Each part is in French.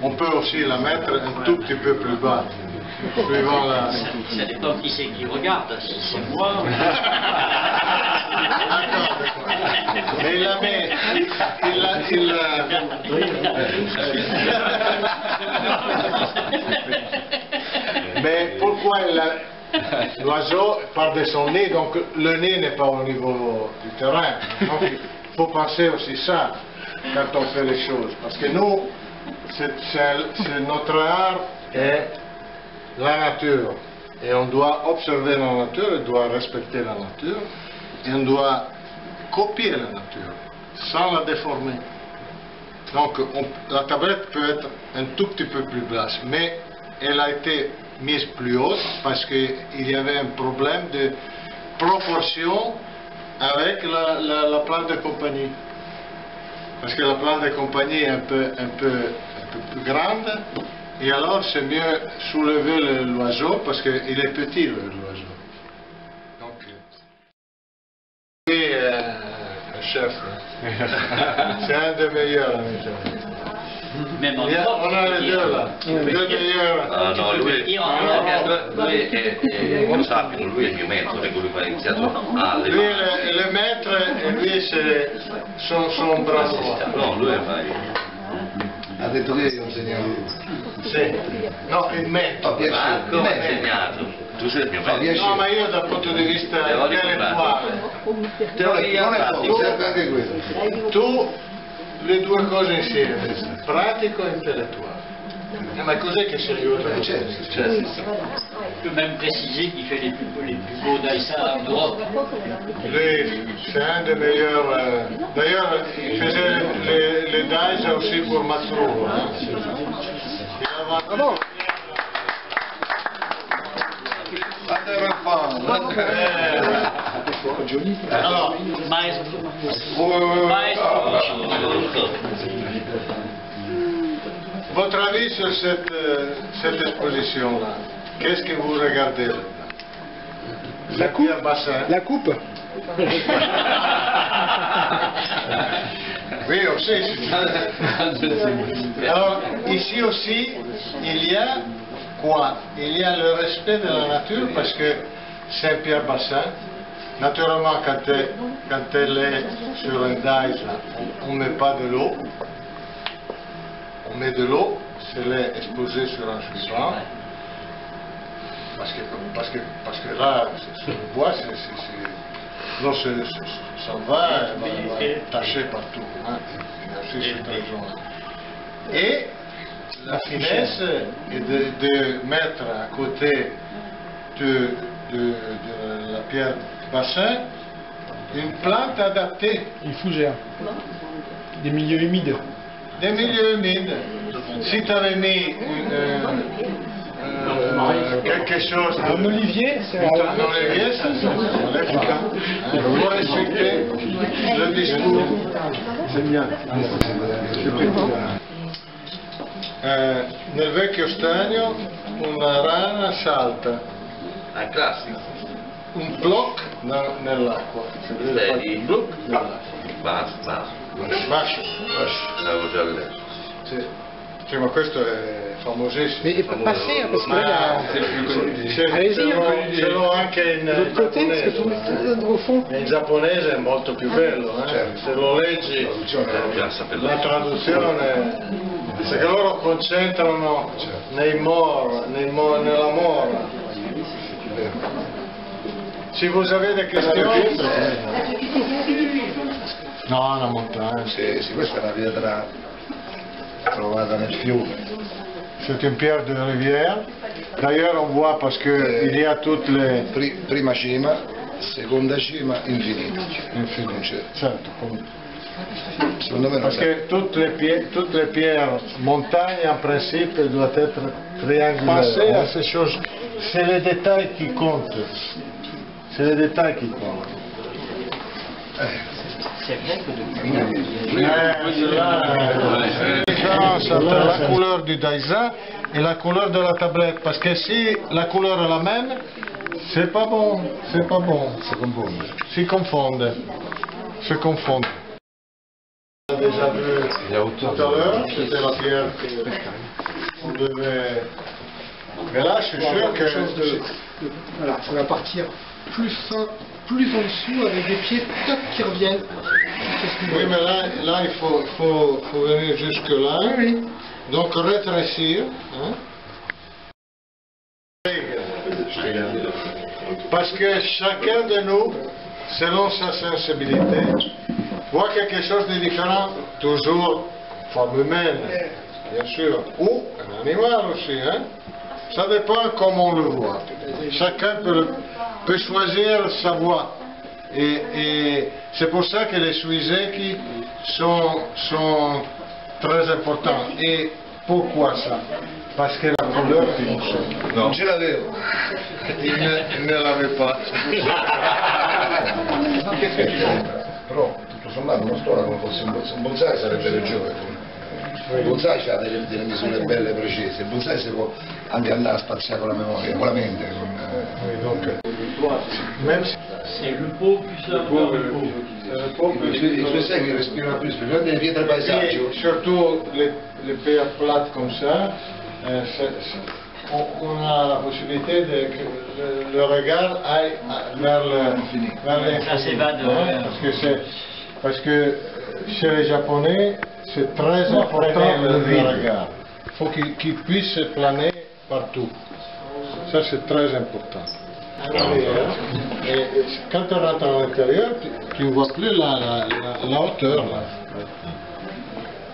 On peut aussi la mettre un tout petit peu plus bas. Suivant la... Ça dépend qui c'est qui regarde, si c'est moi. D'accord. Mais il la met. Mais pourquoi l'oiseau part de son nez, donc le nez n'est pas au niveau du terrain. Donc il faut penser aussi ça quand on fait les choses. Parce que nous, notre art est la nature. Et on doit observer la nature, on doit respecter la nature, et on doit copier la nature, sans la déformer. Donc la tablette peut être un tout petit peu plus basse, mais elle a été mise plus haute parce qu'il y avait un problème de proportion avec la plante de compagnie. Parce que la plante de compagnie est un peu plus grande, et alors c'est mieux soulever l'oiseau parce qu'il est petit l'oiseau. Donc, oui, chef, c'est un des meilleurs. Même en On a les deux là, les deux meilleurs. Ah no, lui è un sapio, lui è il mio mentore, colui che ha iniziato alle Lui è le maître e lui sono un bravo. No, lui è mai. Ha detto che io insegno. Sì. No, il mentore. Marco mi ha insegnato. Tu sei il mio mentore. No, ma io dal punto di vista intellettuale. Teoria pratica. Serve anche questo. Tu le due cose insieme, pratico e intellettuale. Ma cos'è che si aiuta? Je peux même préciser qu'il fait les plus beaux daïsas en Europe. Lui, c'est un des meilleurs. D'ailleurs, il faisait les daïsas aussi pour Matsuo. Alors, Maestro. votre avis sur cette exposition-là, qu'est-ce que vous regardez là-dedans? La coupe. La coupe. Oui, aussi. Alors, ici aussi, il y a quoi? Il y a le respect de la nature parce que c'est un pierre bassin. Naturellement, quand elle est sur un daïs, on ne met pas de l'eau. On met de l'eau, c'est l'est exposé sur un support. Parce que là, sur le bois, l'eau s'en va, elle va tacher partout. Hein. Il y a aussi cette raison-là. Et la finesse est de mettre à côté de la pierre bassin une plante adaptée. Une fougère. Des milieux humides. Des milieux humides. Si tu avais mis quelque chose... Un olivier, c'est un olivier, ça lève pas. Il faut respecter le discours. C'est bien. Nel vecchio stagno una rana salta È classico. un bloc nell'acqua. Si vede fare un bloc nell'acqua. Basso. L'avevo già letto. Sì. Sì, ma questo è famosissimo. Mais passer, parce que là, allez-y, ce l'ho anche in l'autre côté, parce que tout au fond. in giapponese è molto più bello, se lo leggi la traduzione, perché loro concentrano nella mora. Si vous avez des questions? No, la montagna. Sì, questa è una pietra trovata nel fiume. C'est une pierre de rivière. D'ailleurs, on voit parce que il y a toutes les... Prima cima, seconda cima, infinita. Certo. Secondo me Parce que toutes les pierres, montagne en principe, doivent être triangulaires. Pensez à ces choses. C'est les détails qui comptent. C'est les détails qui comptent. C'est vrai que la différence entre la couleur du daïsa et la couleur de la tablette, parce que si la couleur est la même, c'est pas bon, c'est pas bon. Se confondent. déjà vu tout à l'heure, c'était la pierre qu'on devait... Mais là, je suis sûr que... Voilà, ça va partir plus fin, plus en dessous, avec des pieds top qui reviennent. Oui, mais là il faut venir jusque là. Oui. Donc rétrécir. Hein. Parce que chacun de nous, selon sa sensibilité, voit quelque chose de différent, toujours forme humaine, bien sûr, ou un animal aussi. Hein. Ça dépend comment on le voit. Chacun peut choisir sa voie. Et c'est pour ça que les Suiseki sont très importants. Et pourquoi ça? Parce que la couleur finisce. Non ce l'avevo. Il ne l'avait pas. Qu'est-ce que tu fais? Però tutto sommato uno stola come fosse un bonsai sarebbe peggiore. Il bonsai ha delle misure belle precise, il bonsai si può anche andare a spaziare con la memoria, con la mente. Oui, donc, même si C'est le pot plus la hauteur du pot. I suoi segni respirano più, specialmente nelle pietre paesaggio. et surtout les pierres plates comme ça, on a la possibilité que le regard aille vers l'infini. Ça s'évade. Parce que chez les Japonais, c'est très important le regard. Il faut qu'ils puissent planer partout. Ça, c'est très important. Et quand tu rentres à l'intérieur, tu ne vois plus la hauteur. Là.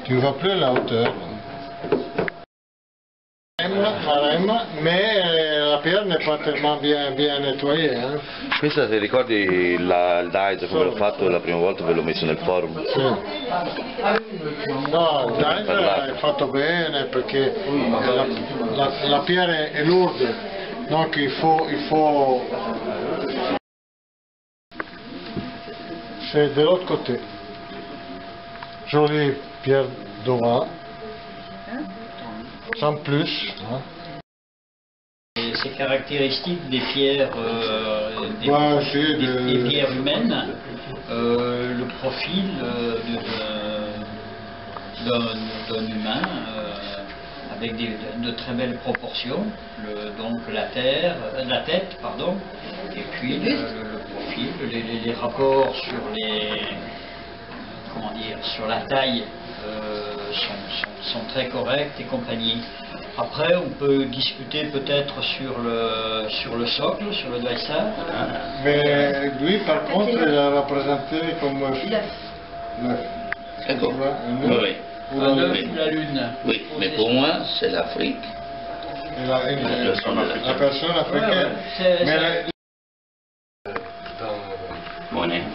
Tu ne vois plus la hauteur. Mais la pierre n'est pas tellement bien nettoyée. Hein. Questa se ricordi il dice come l'ho fatto la prima volta ve l'ho messo nel forum. Sì. No, il dice è fatto bene perché la pierre è lourde, donc il faut... C'est de l'autre côté. Jolie pierre dorée, sans plus. Hein. C'est caractéristique des pierres, des pierres humaines, le profil d'un humain avec de très belles proportions, donc la tête, pardon, et puis le profil, les rapports sur sur la taille sont très corrects et compagnie. Après, on peut discuter peut-être sur le socle, sur le daïsa. Mais lui, par contre, il a représenté comme l'œuf. Ecco. Un œuf ou la lune. Oui, mais pour moi, c'est l'Afrique. La personne africaine.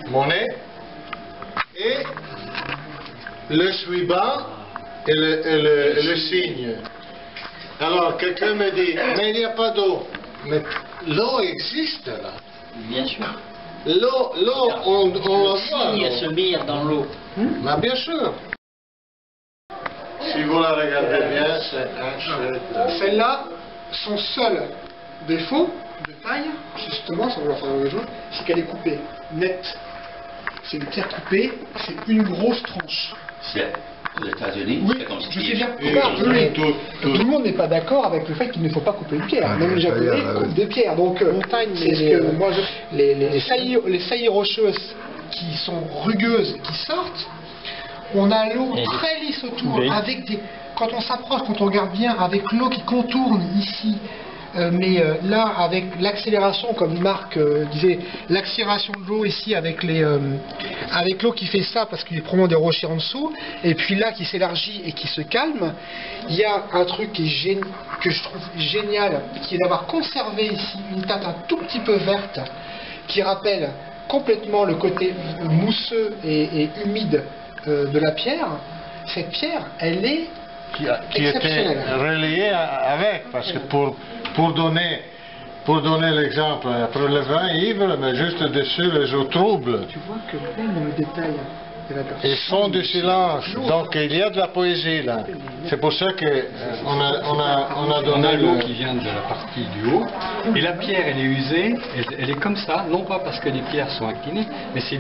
Monnaie. Et le suivant et le signe. Alors, quelqu'un me dit, mais il n'y a pas d'eau. Mais l'eau existe là. Bien sûr. L'eau, on la voit. Il se mire dans l'eau. Mais bien sûr. Si vous la regardez bien, c'est un chef. Celle-là, son seul défaut de taille, justement, ça va la faire dans les jours, c'est qu'elle est coupée, nette. C'est une pierre coupée, c'est une grosse tranche. C'est aux États-Unis, Oui, c'est comme je sais si bien. Et Tout le monde n'est pas d'accord avec le fait qu'il ne faut pas couper une pierre. Même les Japonais coupent des pierres. Donc, c'est ce que moi, les saillies rocheuses qui sont rugueuses, qui sortent, on a l'eau très lisse autour, avec des. Quand on s'approche, quand on regarde bien, avec l'eau qui contourne ici. Là, avec l'accélération, comme Marc disait, l'accélération de l'eau ici avec l'eau qui fait ça parce qu'il y a probablement des rochers en dessous, et puis là qui s'élargit et qui se calme, il y a un truc que je trouve génial, qui est d'avoir conservé ici une teinte un tout petit peu verte, qui rappelle complètement le côté mousseux et humide de la pierre. Cette pierre, elle est qui était relié avec, parce que pour donner l'exemple, après le vin ivre, mais juste dessus les eaux troubles. Tu vois que même le détail Ils font du silence, donc il y a de la poésie là. C'est pour ça que on a On donné a l'eau qui vient de la partie du haut, et la pierre elle est usée, elle est comme ça, non pas parce que les pierres sont inclinées, mais c'est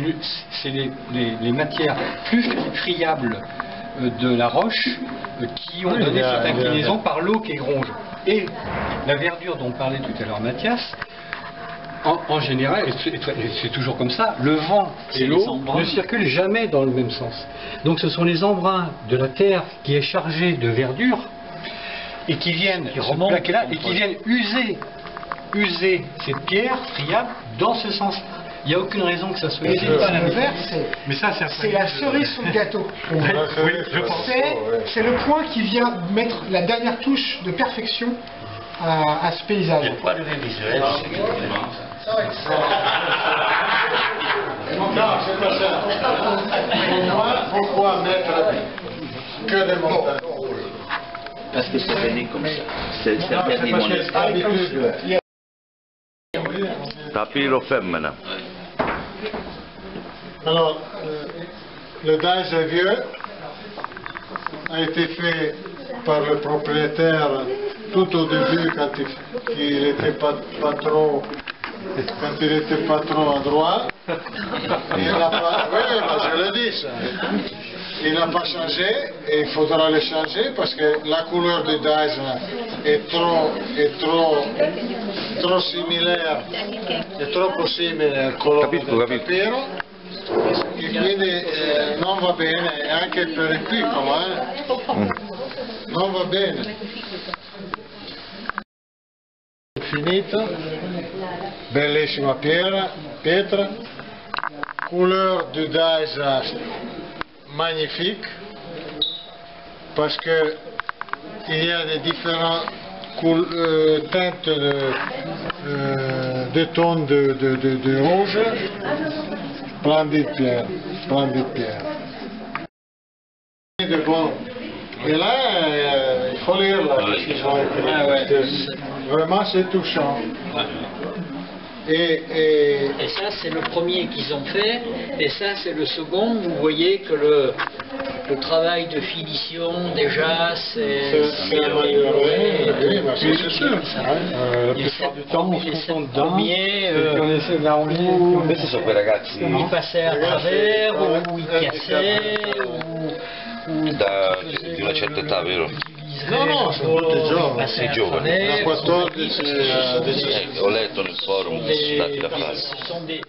les matières plus friables de la roche qui ont donné cette inclinaison par l'eau qui gronge. Et la verdure dont parlait tout à l'heure Mathias, en général, et c'est toujours comme ça, le vent et l'eau ne circulent jamais dans le même sens. Donc ce sont les embruns de la terre qui est chargée de verdure et qui viennent se plaquer là et qui viennent user cette pierre friable dans ce sens-là. Il n'y a aucune raison que ça soit usé pas l'inverse. Mais ça, c'est la cerise sur le gâteau. Oui, je pense. C'est le point qui vient mettre la dernière touche de perfection à ce paysage. Le point de vue visuel, Non, c'est pas ça. Pourquoi mettre que des montagnes? parce que c'est venu comme ça. C'est interdit mon esprit. Tapiro femmina. Alors, le daïs vieux a été fait par le propriétaire tout au début quand il n'était pas trop à droite. Il n'a pas, oui, je le dis ça. Il n'a pas changé et il faudra le changer parce que la couleur du daïs est trop similaire, è troppo simile al colore del papiro e quindi non va bene anche per il piccolo, non va bene. Finito, bellissima pietra, couleur du daïs magnifique parce que il y a des différents teintes de tons de rouge. Splendide pierre. De bon. Et là, il faut lire là, parce qu'ils ont écrit. Vraiment, c'est touchant. Et ça, c'est le premier qu'ils ont fait, et ça, c'est le second. Vous voyez que le travail de finition, déjà, c'est amélioré. Oui, c'est sûr. La plupart du temps, on se contente d'un, et puis on essaie d'arranger. Questi sono quei ragazzi il passait à travers, ou il cassait, di una certa età, vero? No, sono tutti giovani. Sei giovani. Da 14 a 17. Ho letto nel forum che sono stati da fare. Ce sont des